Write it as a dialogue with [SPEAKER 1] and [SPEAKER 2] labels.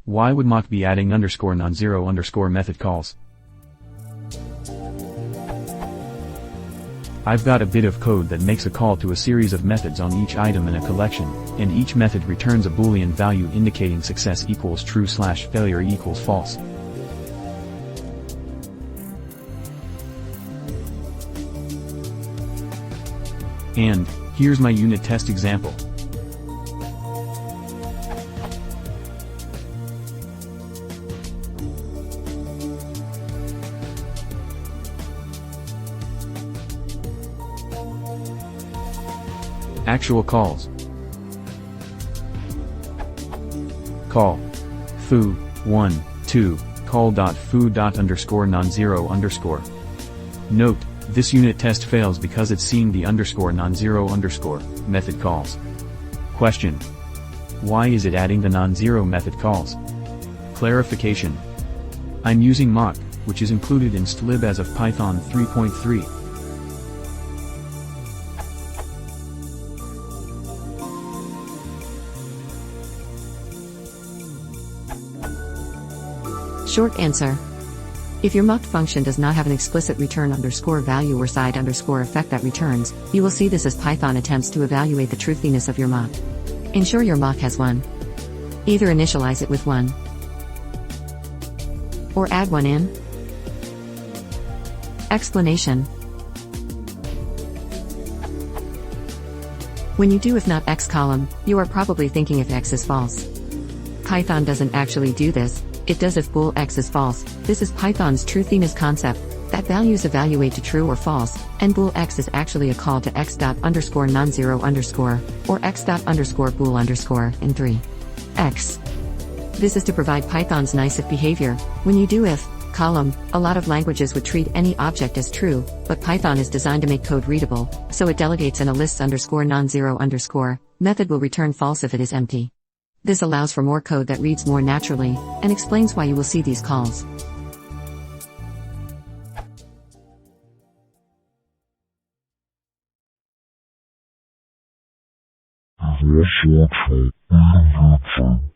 [SPEAKER 1] Why would mock be adding underscore non-zero underscore method calls? I've got a bit of code that makes a call to a series of methods on each item in a collection, and each method returns a Boolean value indicating success equals true / failure equals false. And here's my unit test example. Actual calls. Call foo 1 2 call.foo underscore non-zero underscore. Note, this unit test fails because it's seeing the underscore non-zero underscore method calls. Question: why is it adding the non-zero method calls? Clarification: I'm using mock, which is included in stlib as of Python 3.3.
[SPEAKER 2] Short answer. If your mocked function does not have an explicit return underscore value or side underscore effect that returns, you will see this as Python attempts to evaluate the truthiness of your mock. Ensure your mock has 1. Either initialize it with 1 or add 1 in. Explanation. When you do if not x column, you are probably thinking if x is false. Python doesn't actually do this. It does if bool x is false. This is Python's truthiness concept, that values evaluate to true or false, and bool x is actually a call to x dot underscore non-zero underscore, or x dot underscore bool underscore, in 3. X. This is to provide Python's nice if behavior. When you do if column, a lot of languages would treat any object as true, but Python is designed to make code readable, so it delegates and a lists underscore non-zero underscore method will return false if it is empty. This allows for more code that reads more naturally, and explains why you will see these calls.
[SPEAKER 3] Recherche, Übersetzung.